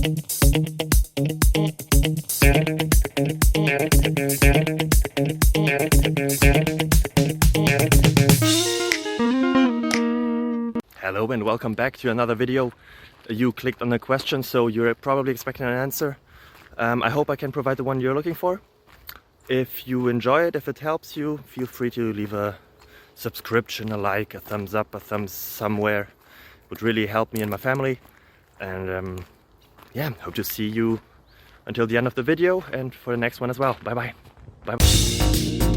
Hello and welcome back to another video. You clicked on a question, so you're probably expecting an answer. I hope I can provide the one you're looking for. If you enjoy it, if it helps you, feel free to leave a subscription, a like, a thumbs up, a thumbs somewhere. It would really help me and my family. And yeah, hope to see you until the end of the video and for the next one as well. Bye bye. Bye bye.